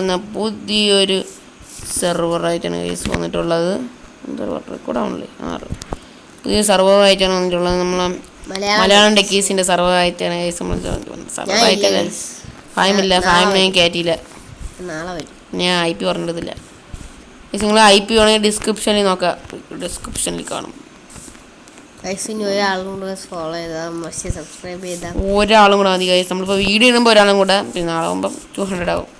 പറയുന്ന പുതിയൊരു സെർവറായിട്ടാണ് ഗൈസ് വന്നിട്ടുള്ളത്. റെക്കോർഡാണല്ലേ? പുതിയ സെർവറായിട്ടാണ് വന്നിട്ടുള്ളത്. നമ്മളെ മലയാളം ടെക്കീസിൻ്റെ സെർവറായിട്ടാണ് ഗൈസ് നമ്മൾ സെർവറായിട്ട് ഫാമില്ല, ഫാമിനെ ഞാൻ കയറ്റിയില്ല. ഞാൻ IP പറഞ്ഞിട്ടില്ല. നിങ്ങൾ IP വേണമെങ്കിൽ ഡിസ്ക്രിപ്ഷനിൽ നോക്കാം, ഡിസ്ക്രിപ്ഷനിൽ കാണും. ഒരാളും കൂടെ മതി ഗൈസ്. നമ്മളിപ്പോൾ വീഡിയോ ഇടുമ്പോൾ ഒരാളും കൂടെ, പിന്നെ നാളാകുമ്പം 200 ആവും.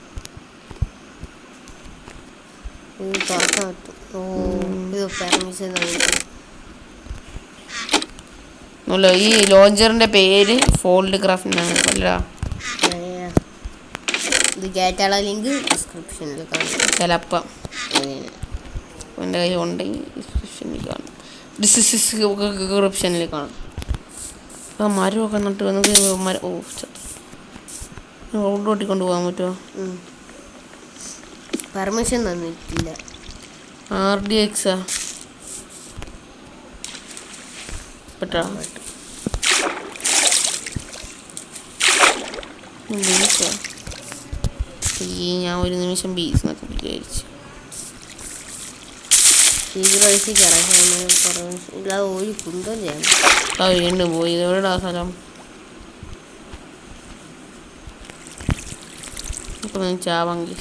ഈ ലോഞ്ചറിന്റെ പേര് ഫോൾഡ് ക്രാഫ്റ്റ് എന്നാണ്. ചിലപ്പം എൻ്റെ കയ്യിൽ ഉണ്ടെങ്കിൽ ഡിസ്ക്രിപ്ഷനിൽ കാണും. ആ മരമൊക്കെ നട്ട് നമുക്ക് റോഡിലോട്ട് കൊണ്ടുപോകാൻ പറ്റുമോ? പെർമിഷൻ തന്നിട്ടില്ല. RDX പറ്റാ ഞാൻ ഒരു നിമിഷം ബീസ് എന്നൊക്കെ വിചാരിച്ചു. വീണ്ടും പോയി. എവിടെടാ സ്ഥലം? ഇപ്പൊ ചാവാങ്കി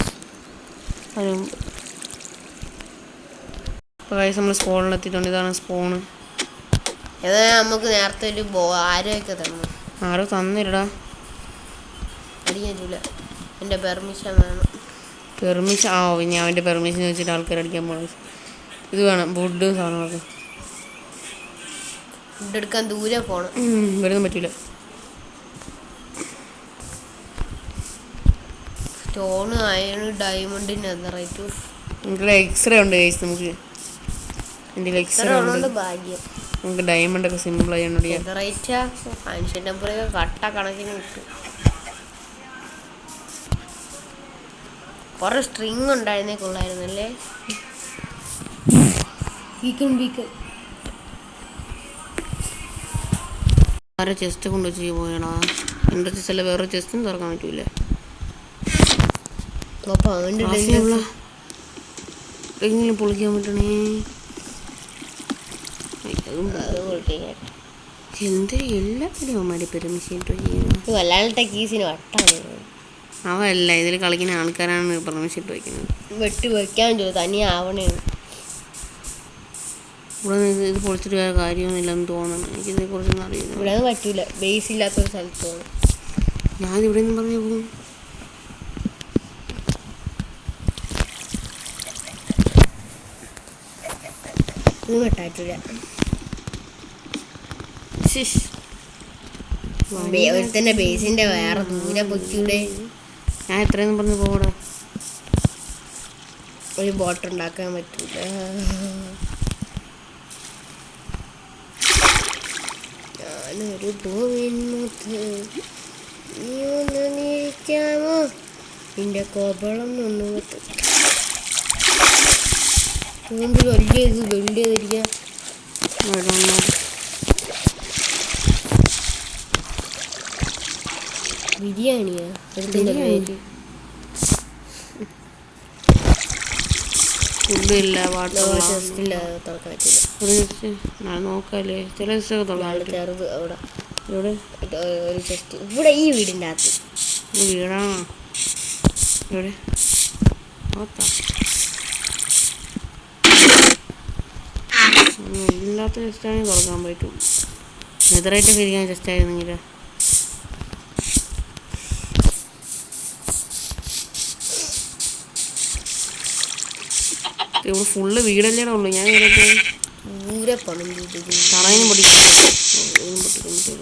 നമ്മൾ സ്പോണിലെത്തിയിട്ടുണ്ട്. ഇതാണ് സ്പോണ്. നമുക്ക് നേരത്തെ ഒരു ആരോഗ്യമൊക്കെ തന്നു. ആരോ തന്നില്ലടാ. അടിക്കാനില്ല, എൻ്റെ പെർമിഷൻ വേണം. പെർമിഷൻ ഞാൻ അവൻ്റെ പെർമിഷൻ വെച്ചിട്ട് ആൾക്കാർ അടിക്കാൻ പോകണം. ഇത് വേണം, ഫുഡ് സാധനങ്ങളൊക്കെ. ഫുഡ് എടുക്കാൻ ദൂരെ പോകണം. വരുന്ന പറ്റില്ല. Stone, iron, diamond, netherite. X-ray ഉണ്ട് ഗൈസ്. നമുക്ക് എൻ്റെ എക്സ്റേ ഉണ്ട്. ഭാഗ്യം നമുക്ക് ഡയമണ്ട് ഒക്കെ സിമ്പിൾ ആയി കട്ട കണക്കിന് കിട്ടും. കുറെ സ്ട്രിങ് ഉണ്ടായിരുന്നേ കൊള്ളായിരുന്നല്ലേ. വേറെ ചെസ്റ്റ് കൊണ്ട് വെച്ച് പോയണോ? എൻ്റെ ചെസ്റ്റല്ല, വേറെ ചെസ്റ്റും തുറക്കാൻ പറ്റൂലേ. എങ്ങനെ പൊളിക്കാൻ പറ്റണേ? എന്ത് എല്ലാത്തിനും അവന്മാരെ പെർമിഷൻ അവല്ല, ഇതിൽ കളിക്കുന്ന ആൾക്കാരാണ് പെർമിഷൻ ഇട്ട് വയ്ക്കുന്നത്. വെട്ടി വെക്കാൻ തനിയെ ആവണേ. ഇവിടെ ഇത് പൊളിച്ചിട്ട് വേറെ കാര്യമൊന്നുമില്ലെന്ന് തോന്നുന്നു. എനിക്കിതിനെ കുറിച്ചൊന്നും അറിയില്ല. ഇവിടെ പറ്റൂല, ബേസ് ഇല്ലാത്തൊരു സ്ഥലത്ത് പോകണം. ഞാനിവിടെ നിന്ന് പറഞ്ഞു പോകും. വെട്ടാറ്റില്ല. ഒരുത്തന്നെ ബേസിന്റെ വേറെ ദൂരെ പൊക്കിയുടെ. ഞാൻ എത്രയെന്ന് പറഞ്ഞു പോകടാ. ഒരു ബോട്ട് ഉണ്ടാക്കാൻ പറ്റൂല. ഞാനൊരു നീക്കാമോ? നിന്റെ കോപളം ഒന്ന് മുമ്പിൽ വലിയ ഇത് ബിൽഡ് ചെയ്തിരിക്കാൻ. ബിരിയാണിയാ ഫുഡില്ല, വാട്ടറില്ല, തുറക്കാൻ പറ്റില്ല. നോക്കാല്ലേ, ചില ചെറുത് അവിടെ ഇവിടെ ഒരു ചെസ്റ്റ്. ഇവിടെ ഈ വീടിൻ്റെ അകത്ത് വീടാണോ? ഇവിടെ ഇല്ലാത്ത ചെസ്റ്റാണെങ്കിൽ തുറക്കാൻ പറ്റും. നെതറായിട്ടൊക്കെ ഇരിക്കാൻ ചെസ്റ്റായിരുന്നെങ്കിൽ ഇവിടെ ഫുള്ള് വീടല്ലേടെ ഉള്ളു. ഞാൻ ദൂരെ പണം തറയിനും പൊട്ടിക്കൊണ്ടിട്ട്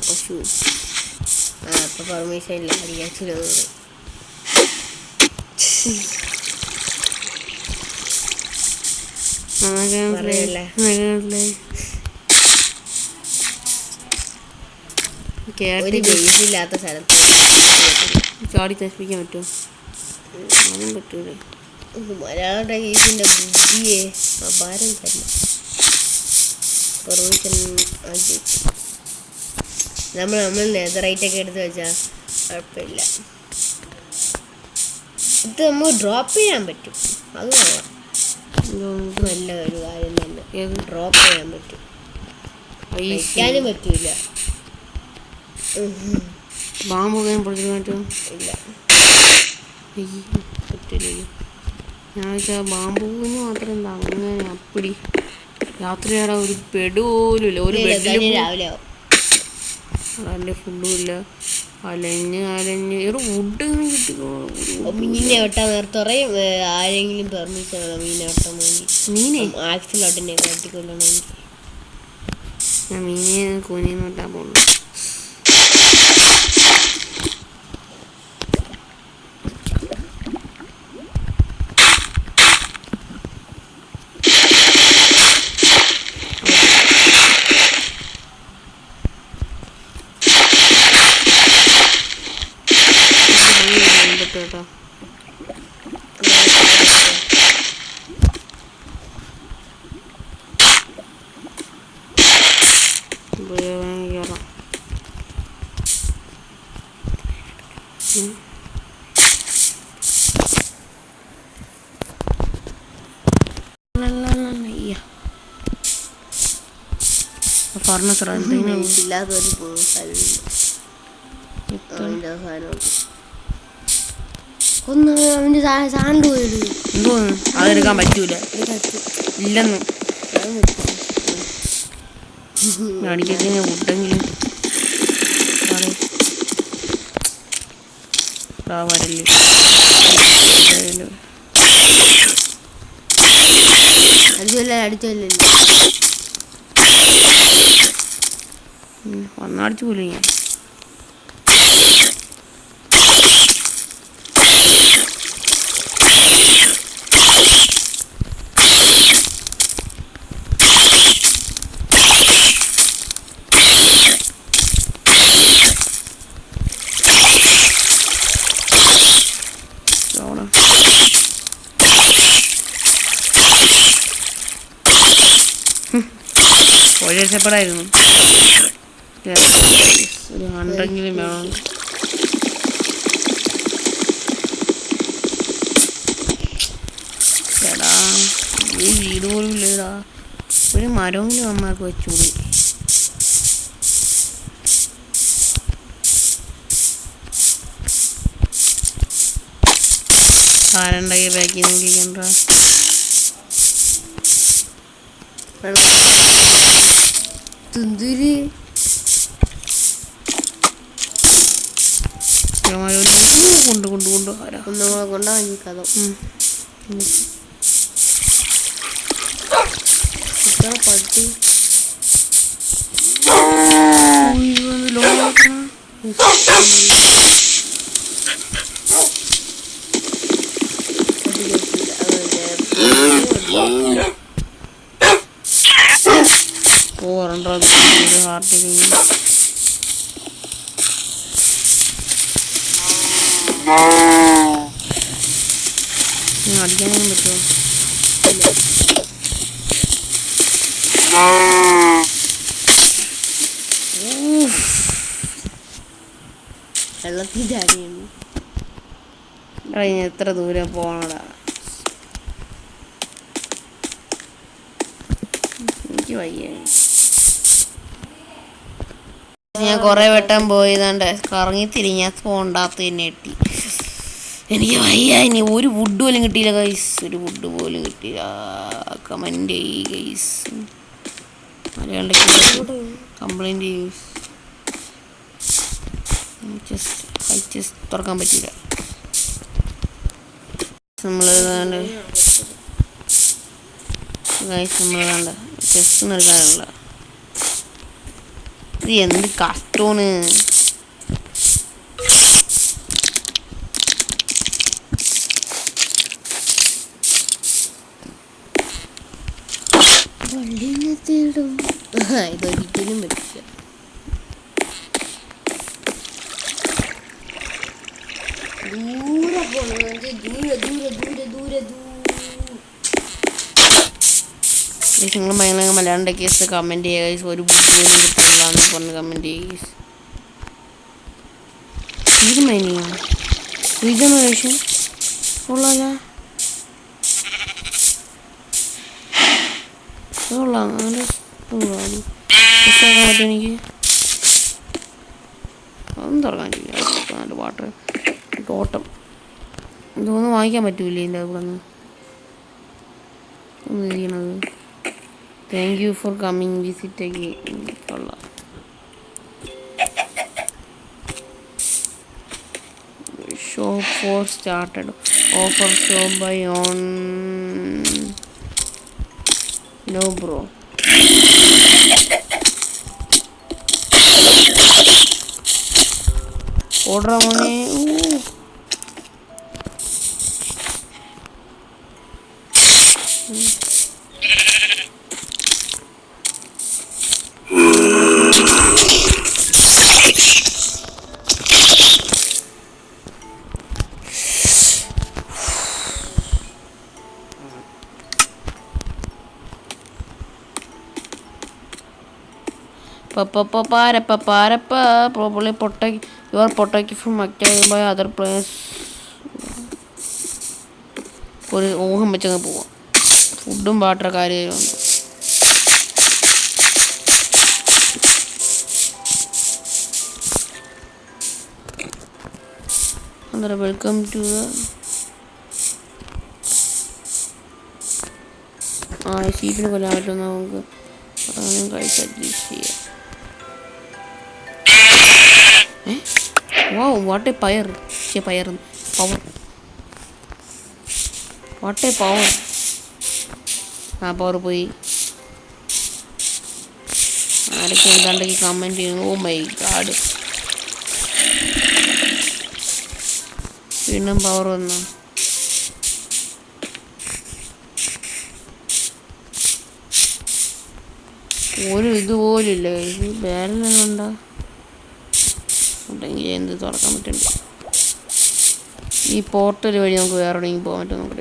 പശു. അപ്പൊ പെർമിഷൻ ഇല്ല, അടിയാച്ചില്ല. ഇല്ലാത്ത സ്ഥലത്ത് ചാടി നശിപ്പിക്കാൻ പറ്റുമോ? അതും പറ്റൂല. മലയാളം കേസിന്റെ ബുദ്ധിയെ അപാരം തന്നെ. പെർമിഷൻ ആക്കി നമ്മൾ നെതറൈറ്റൊക്കെ എടുത്ത് വെച്ചാൽ കുഴപ്പമില്ല. ഇത് നമുക്ക് ഡ്രോപ്പ് ചെയ്യാൻ പറ്റും. അത് കൊള്ളാം. നല്ല ഒരു കാര്യം തന്നെ. ഡ്രോപ്പ് ചെയ്യാൻ പറ്റും. കഴിക്കാനും പറ്റൂല. ബാമ്പ് പൊളിച്ചിട്ട് പറ്റുമോ? ഇല്ല, പറ്റില്ല. ഞാൻ വെച്ചാൽ ബാമ്പൂവിന് മാത്രം എന്താ അങ്ങനെ അപ്പിടി രാത്രിയാടെ ഒരു പെടുപോലും ഇല്ല. ഒരു രാവിലെ അതിൻ്റെ ഫുഡും ഇല്ല. അലഞ്ഞ് ഒരു ഫുഡ് കിട്ടിക്കോ. മീനെ വെട്ടാൻ നേരത്തുറയും ആരെങ്കിലും പെർമിഷൻ വേണം മീനെ വെട്ടാൻ വേണ്ടി. മീനെ ആക്സിലോട്ടിനെ കാട്ടിക്കൊള്ളണമെങ്കിൽ ഞാൻ മീനെ കൂനിന്ന് വെട്ടാൻ പോകുന്നു. കേട്ടോ കയറാം. ഫർണിച്ചർ ഇല്ലാത്തൊരു ഒന്ന് അവൻ്റെ സാൻഡ് പോയത് എന്തോന്ന് അതെടുക്കാൻ പറ്റൂല. ഇല്ലെന്ന് അടിക്കൊക്കെ ഫുഡെങ്കിലും വരല് അടിച്ചല്ലേ വന്നടിച്ചു പോലും ഞാൻ. രക്ഷപ്പെടായിരുന്നു. ഒരു 100 വേണം. ചേടാ ഈ വീട് പോലും ഇല്ലടാ. ഒരു മരമെങ്കിലും അമ്മക്ക് വെച്ചുകൂടി. ആരുണ്ടാക്കി ബാക്കി നോക്കിക്കണ്ട. തുന്തുരി കൊണ്ട് ഒന്നുകൂടെ കൊണ്ടാ കഥ പട്ടി ഹാർട്ട് അടിക്കാനും പറ്റുമോ? വെള്ളത്തിൽ ചാടിയാണ്. എത്ര ദൂരം പോകണടാ. എനിക്ക് വയ്യ. ഞാൻ കുറെ വട്ടം പോയതാണ്ട് കറങ്ങി തിരിഞ്ഞാൽ പോണ്ടാത്ത തന്നെ കിട്ടി. എനിക്ക് വയ്യ. ഇനി ഒരു വുഡ് പോലും കിട്ടിയില്ല ഗൈസ്. ഒരു വുഡ് പോലും കിട്ടിയില്ല. കമൻറ്റ് ചെയ്യ് ഗൈസ്. മലയാളം കംപ്ലൈൻറ്റ് ചെയ്യൂ. ചെസ്റ്റ് തുറക്കാൻ പറ്റില്ല. നമ്മൾ ഗൈസ് നമ്മൾ ചെസ്റ്റ് എടുക്കാനുള്ള ഇത് എന്ത് കഷ്ടമാണ്. ഇതൊരിക്കലും പറ്റില്ല. ദൂരെ പോകണമെങ്കിൽ ദൂരെ നിങ്ങൾ ഭയങ്കര മലയാളം കേസ് കമൻറ്റ് ചെയ്യുക. ഒരു ബുക്ക് പോലും കിട്ടില്ലാന്ന് പറഞ്ഞ് കമൻറ്റ് ചെയ്യുക. ഇത് മൈനിങ്ങോ ഇതെന്ന് ചോദിച്ചു. കൊള്ളാം അങ്ങനെ പറ്റും എനിക്ക്. അതൊന്നും തുറക്കാൻ പറ്റില്ല. വാട്ടർ തോട്ടം ഇതൊന്നും വാങ്ങിക്കാൻ പറ്റൂലേ എൻ്റെ ഇവിടെ നിന്ന് ഒന്നും ചെയ്യണത്. Thank you for coming visit കൊള്ളാം. Shop for started offer shop by on no bro. Order മോനെ. Probably protect you are protected from attack by other players. ഒരു ഊഹം വെച്ചങ്ങ് പോവാം. ഫുഡും വാട്ടർ കാര്യമുണ്ട്. അന്നേരം വെൽക്കം ടു ഷീപ്പിനെ കൊല്ലാൻ പറ്റുന്ന നമുക്ക് കഴിച്ച് അഡ്ജസ്റ്റ് ചെയ്യാം. Wow, what a fire. Fire. Power. What a power. Power പോയി. ആരൊക്കെ എന്താണ്ടൊക്കെ കമൻറ്റ് ചെയ്യുന്നു. Oh my god. വീണ്ടും പവർ വന്നു. ഒരു ഇതുപോലില്ല. ഇത് ബാരലുണ്ടോ ഉണ്ടെങ്കിൽ എന്ത് തുറക്കാൻ പറ്റുന്നുണ്ട്. ഈ പോർട്ടൽ വഴി നമുക്ക് വേറെ എവിടെയെങ്കിലും പോകാൻ പറ്റും. നമുക്ക്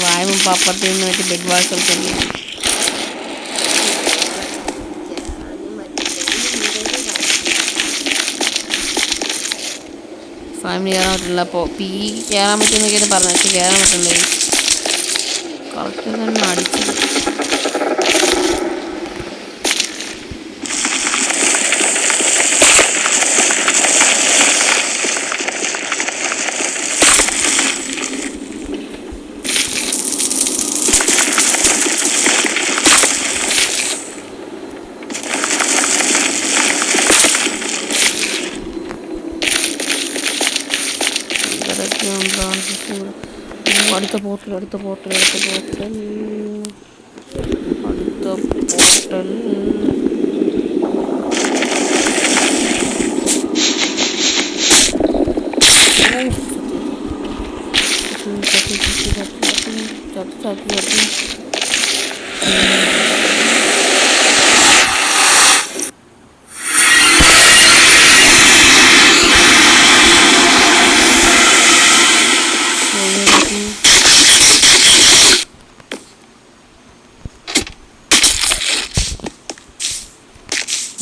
വായും പാപ്പത്തിൽ നിന്ന് വെച്ച് ബെഡ് വാഷ് തന്നെയാണ്. ഫാമിലി കയറാൻ പറ്റില്ല. അപ്പോൾ കയറാൻ പറ്റുമെന്നൊക്കെയാണ് പറഞ്ഞത്. പക്ഷെ കയറാൻ പറ്റണ്ടേ. കറക്റ്റ് തന്നെ അടിച്ചത്. അടുത്ത പോർട്ടൽ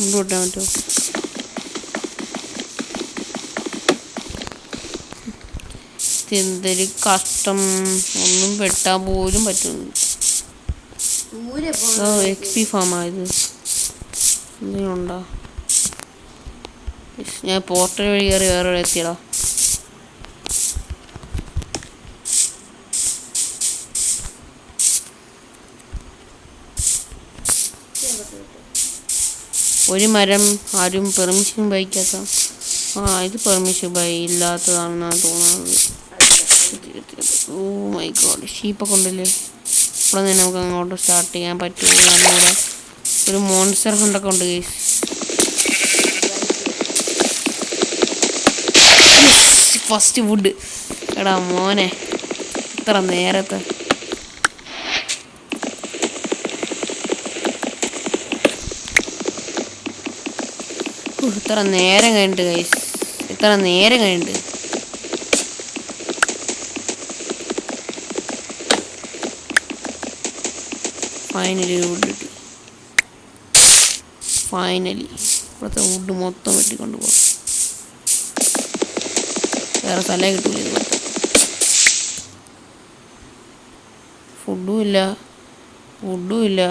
കൂട്ടാൻ പറ്റുമോ? എന്തൊരു കഷ്ടം. ഒന്നും വെട്ടാൻ പോലും പറ്റുന്നു. XP ഫാമായത് എന്തെങ്കിലും ഉണ്ടോ? ഞാൻ പോർട്ടൽ വഴി കയറി വേറെ എവിടെ എത്തിയടാ. ഒരു മരം ആരും പെർമിഷൻ ബൈക്കാത്ത. ഇത് പെർമിഷൻ ബൈ ഇല്ലാത്തതാണെന്നാണ് തോന്നുന്നത്. Oh my God. ഷീപ്പൊക്കെ ഉണ്ടല്ലേ. ഇവിടെ തന്നെ നമുക്ക് അങ്ങോട്ട് സ്റ്റാർട്ട് ചെയ്യാൻ പറ്റുമോ? നമ്മുടെ ഒരു മോൺസ്റ്റർ ഹണ്ടൊക്കെ ഉണ്ട് ഗൈസ്. First would. എടാ മോനെ ഇത്ര നേരത്തെ ഇത്ര നേരം കഴിഞ്ഞിട്ട് ഗൈസ്, ഇത്ര നേരം കഴിഞ്ഞിട്ട്. ഫൈനലി വുഡ് കിട്ടി. ഫൈനലി ഇപ്പോഴത്തെ വുഡ് മൊത്തം വെട്ടിക്കൊണ്ട് പോകും. വേറെ സ്ഥലം കിട്ടൂല ഇതുപോലത്തെ. ഫുഡും ഇല്ല, വുഡും ഇല്ല.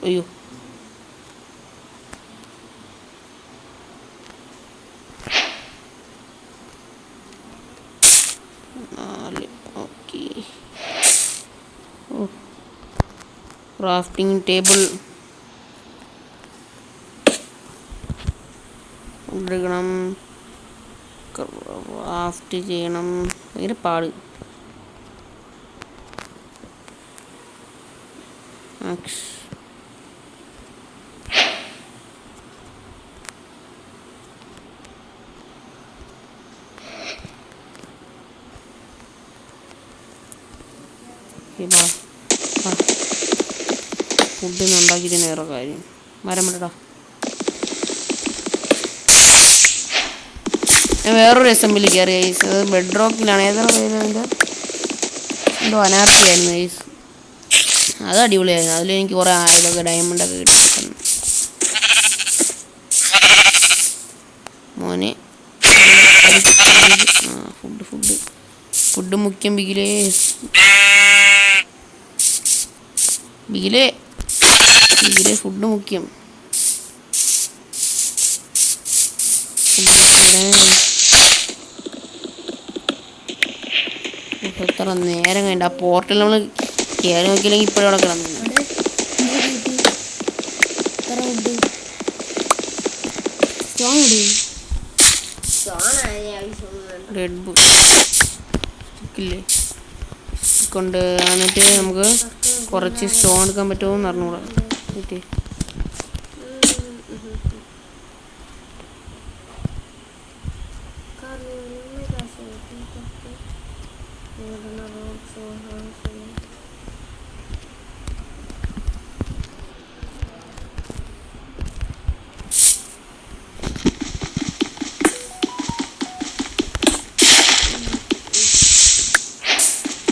അയ്യോ, ഓക്കെ. ക്രാഫ്റ്റിംഗ് ടേബിൾ കൊണ്ടുവരണം, ക്രാഫ്റ്റ് ചെയ്യണം. ഭയങ്കര പാട്. ഫുഡ് ഉണ്ടാക്കിയിട്ട് നേരെ കാര്യം. മരം വിടടാ. ഞാൻ വേറൊരു അസംബ്ലി കയറി ഗൈസ്. അത് ബെഡ് റോക്കിലാണ്. ഏതാണ് പേര് അതിൻ്റെ? എന്തോ അനാർക്കിയായിരുന്നു ഗൈസ്. അത് അടിപൊളിയായിരുന്നു. അതിലെനിക്ക് കുറേ ഇതൊക്കെ ഡയമണ്ടൊക്കെ കിട്ടിയിരുന്നു. മോനെ ഫുഡ് മുഖ്യം. ബിഗിലേ ഫുഡ് മുഖ്യം. എത്ര നേരം കഴിഞ്ഞ ആ പോർട്ടൽ നമ്മൾ കയറി നോക്കിയില്ലെങ്കിൽ ഇപ്പോഴും അവിടെ കിടന്നു. റെഡ് ബുക്ക് സ്റ്റിക്കില്ലേ കൊണ്ട് എന്നിട്ട് നമുക്ക് കുറച്ച് സ്റ്റോൺ എടുക്കാൻ പറ്റുമോ എന്ന് അറിഞ്ഞൂടാ. എന്നിട്ട്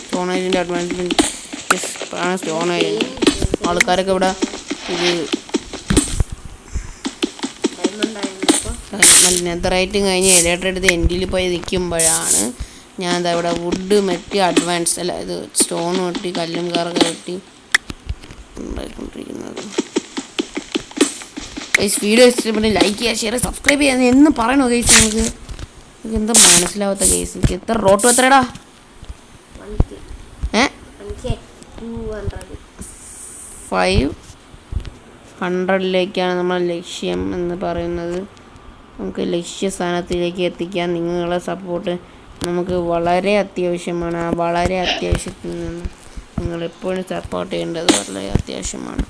സ്റ്റോണേജിൻ്റെ അഡ്വാൻസ്മെൻറ്റ് സ്റ്റോണേജ് ആൾക്കാരൊക്കെ ഇവിടെ ഇത് നെതറൈറ്റും കഴിഞ്ഞ് എലേറ്റർ എടുത്ത് എൻഡിൽ പോയി നിൽക്കുമ്പോഴാണ് ഞാൻ എന്താ ഇവിടെ വുഡ് മെറ്റി അഡ്വാൻസ് അല്ല ഇത് സ്റ്റോൺ വെട്ടി കല്ലും കാറൊക്കെ വെട്ടി ഉണ്ടായിക്കൊണ്ടിരിക്കുന്നത്. ഗൈസ് വീഡിയോ ഇഷ്ടപ്പെട്ട് ലൈക്ക് ചെയ്യുക, ഷെയർ, സബ്സ്ക്രൈബ് ചെയ്യാൻ എന്ന് പറയണോ ഗൈസ്? നിങ്ങൾക്ക് എന്താ മനസ്സിലാവാത്ത ഗൈസ്? എനിക്ക് എത്ര റോട്ട് എത്രടാ? 500 നമ്മൾ ലക്ഷ്യം എന്ന് പറയുന്നത്. നമുക്ക് ലക്ഷ്യസ്ഥാനത്തിലേക്ക് എത്തിക്കാൻ നിങ്ങളെ സപ്പോർട്ട് നമുക്ക് വളരെ അത്യാവശ്യമാണ്. വളരെ അത്യാവശ്യത്തിൽ നിന്ന് നിങ്ങളെപ്പോഴും സപ്പോർട്ട് ചെയ്യേണ്ടത് വളരെ അത്യാവശ്യമാണ്.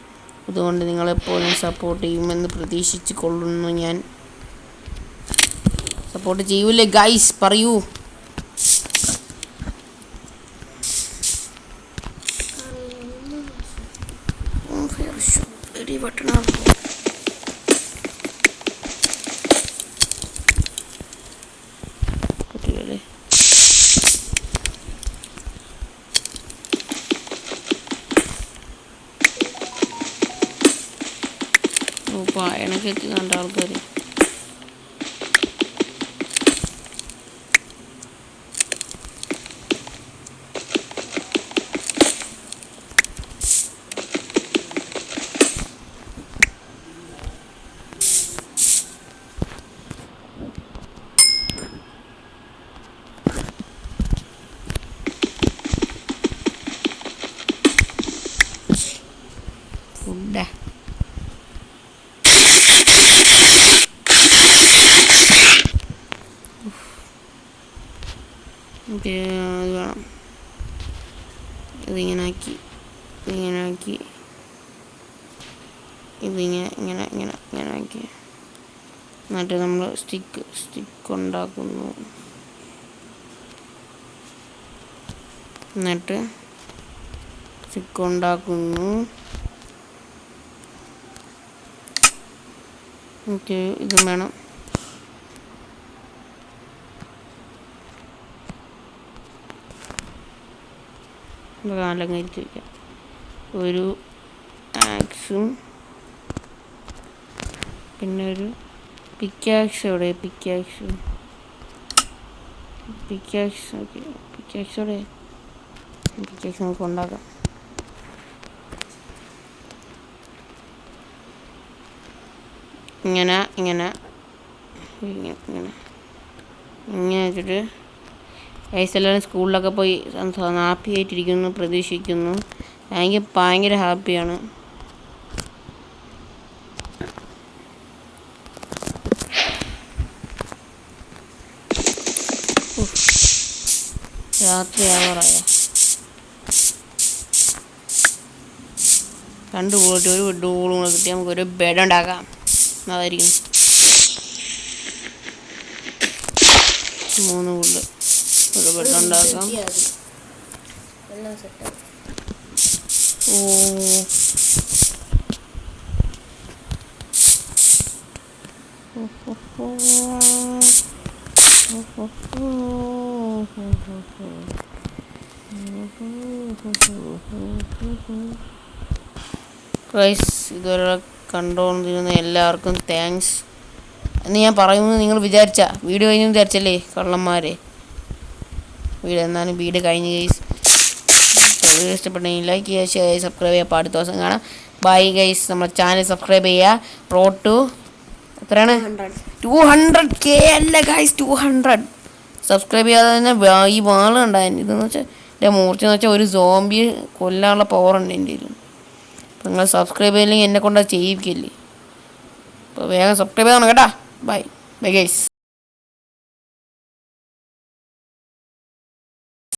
അതുകൊണ്ട് നിങ്ങളെപ്പോഴും സപ്പോർട്ട് ചെയ്യുമെന്ന് പ്രതീക്ഷിച്ച് കൊള്ളുന്നു ഞാൻ. സപ്പോർട്ട് ചെയ്യൂലേ ഗൈസ്? പറയൂ. പായണൊക്കെ കണ്ട ആൾക്കാർ ഫുഡാ. അത് വേണം. ഇതിങ്ങനെ ആക്കി ഇങ്ങനെ ആക്കി എന്നിട്ട് നമ്മൾ സ്റ്റിക്ക് ഉണ്ടാക്കുന്നു. എന്നിട്ട് സ്റ്റിക്ക്. എനിക്ക് ഇതും വേണം. കാലം കഴിച്ച് വയ്ക്കാം. ഒരു ആക്സും പിന്നെ ഒരു പിക്കാക്സ്. എവിടെ പിക്കാക്സ്? ഓക്കെ. പിക്കാക്സ് എവിടെ? പിക്കാക്സ് നമുക്ക് ഉണ്ടാക്കാം. ഇങ്ങനെ വെച്ചിട്ട് എല്ലാവരും സ്കൂളിലൊക്കെ പോയി ഹാപ്പി ആയിട്ടിരിക്കുന്നു പ്രതീക്ഷിക്കുന്നു. എനിക്ക് ഭയങ്കര ഹാപ്പിയാണ്. രാത്രി ആവാറായ. 2 കൂടി ഒരു ബെഡും കൂടെ കിട്ടി നമുക്ക് ഒരു ബെഡ് ഉണ്ടാക്കാം. അതായിരിക്കും 3 കൂടി ഒരു ബെഡ് ഉണ്ടാക്കാം. ഗൈസ്, ഇതുവരെ കണ്ടുകൊണ്ടിരുന്ന എല്ലാവർക്കും താങ്ക്സ് എന്ന് ഞാൻ പറയുമെന്ന് നിങ്ങൾ വീഡിയോ കഴിഞ്ഞു വിചാരിച്ചല്ലേ കള്ളന്മാരെ. എന്നാലും വീഡിയോ കഴിഞ്ഞ് ഗൈസ്. വീഡിയോ ഇഷ്ടപ്പെട്ടെങ്കിൽ ലൈക്ക് ചെയ്യുക, ഷെയർ ചെയ്യുക, സബ്സ്ക്രൈബ് ചെയ്യുക. അടുത്ത ദിവസം കാണാം. Bye guys. നമ്മുടെ ചാനൽ സബ്സ്ക്രൈബ് ചെയ്യുക. റോഡ് ടു എത്രയാണ്? 200K അല്ല ഗൈസ്, 200. സബ്സ്ക്രൈബ് ചെയ്യാതെ തന്നെ ഈ വാള് ഉണ്ടായിരുന്നു. ഇതെന്ന് വെച്ചാൽ എൻ്റെ മൂർച്ചയെന്ന് വെച്ചാൽ ഒരു സോംബി കൊല്ലാനുള്ള പവറുണ്ട് എൻ്റെ കയ്യിൽ. അപ്പോൾ നിങ്ങൾ സബ്സ്ക്രൈബ് ചെയ്യില്ലെങ്കിൽ എന്നെ കൊണ്ട് ചെയ്യിപ്പിക്കില്ലേ. അപ്പോൾ വേഗം സബ്സ്ക്രൈബ് ചെയ്യണം കേട്ടോ. Bye guys.